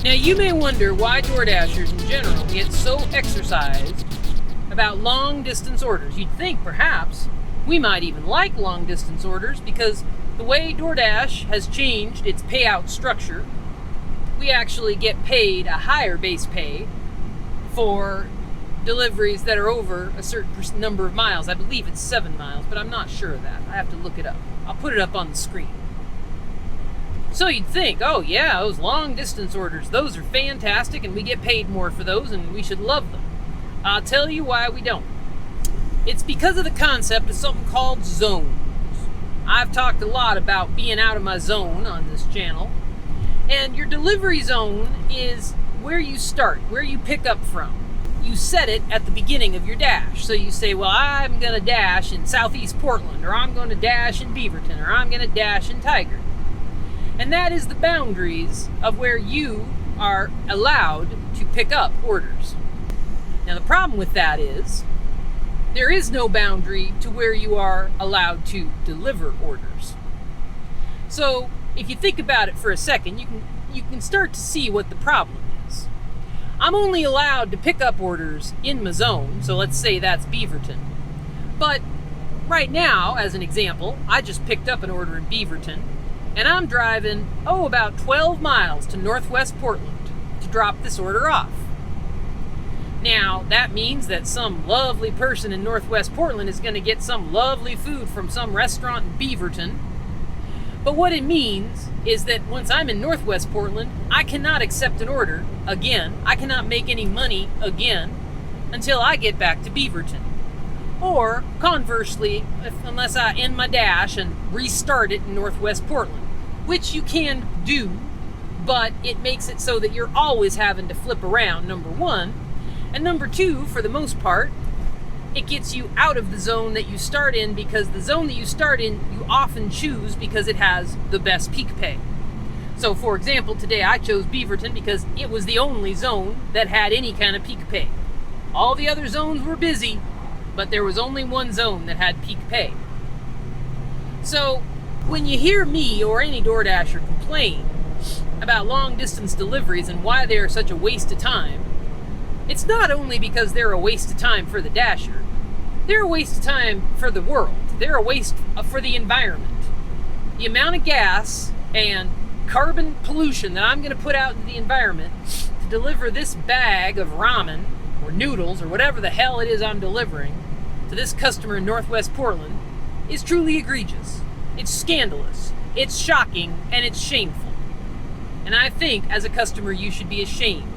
Now you may wonder why DoorDashers in general get so exercised about long distance orders. You'd think perhaps we might even like long distance orders because the way DoorDash has changed its payout structure, we actually get paid a higher base pay for deliveries that are over a certain number of miles. I believe it's 7 miles, but I'm not sure of that. I have to look it up. I'll put it up on the screen. So you'd think, oh yeah, those long distance orders, those are fantastic and we get paid more for those and we should love them. I'll tell you why we don't. It's because of the concept of something called zones. I've talked a lot about being out of my zone on this channel. And your delivery zone is where you start, where you pick up from. You set it at the beginning of your dash. So you say, well, I'm going to dash in Southeast Portland, or I'm going to dash in Beaverton, or I'm going to dash in Tigard. And that is the boundaries of where you are allowed to pick up orders. Now the problem with that is there is no boundary to where you are allowed to deliver orders. So if you think about it for a second, you can start to see what the problem is. I'm only allowed to pick up orders in my zone, so let's say that's Beaverton. But right now, as an example, I just picked up an order in Beaverton, and I'm driving, about 12 miles to Northwest Portland to drop this order off. Now, that means that some lovely person in Northwest Portland is going to get some lovely food from some restaurant in Beaverton. But what it means is that once I'm in Northwest Portland, I cannot accept an order again. I cannot make any money again until I get back to Beaverton. Or, conversely, unless I end my dash and restart it in Northwest Portland, which you can do, but it makes it so that you're always having to flip around, number one. And number two, for the most part, it gets you out of the zone that you start in, because the zone that you start in, you often choose because it has the best peak pay. So, for example, today I chose Beaverton because it was the only zone that had any kind of peak pay. All the other zones were busy, but there was only one zone that had peak pay. So, when you hear me or any DoorDasher complain about long distance deliveries and why they are such a waste of time, it's not only because they're a waste of time for the dasher, they're a waste of time for the world. They're a waste for the environment. The amount of gas and carbon pollution that I'm going to put out into the environment to deliver this bag of ramen or noodles or whatever the hell it is I'm delivering to this customer in Northwest Portland is truly egregious. It's scandalous, it's shocking, and it's shameful. And I think as a customer you should be ashamed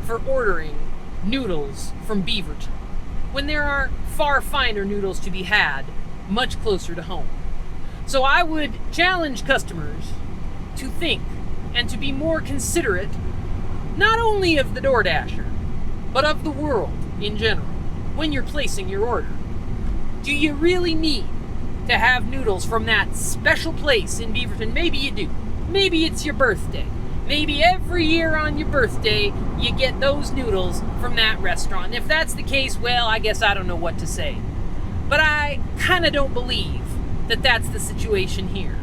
for ordering noodles from Beaverton when there are far finer noodles to be had much closer to home. So I would challenge customers to think and to be more considerate not only of the DoorDasher, but of the world in general when you're placing your order. Do you really need to have noodles from that special place in Beaverton? Maybe you do. Maybe it's your birthday. Maybe every year on your birthday, you get those noodles from that restaurant. And if that's the case, well, I guess I don't know what to say. But I kind of don't believe that that's the situation here.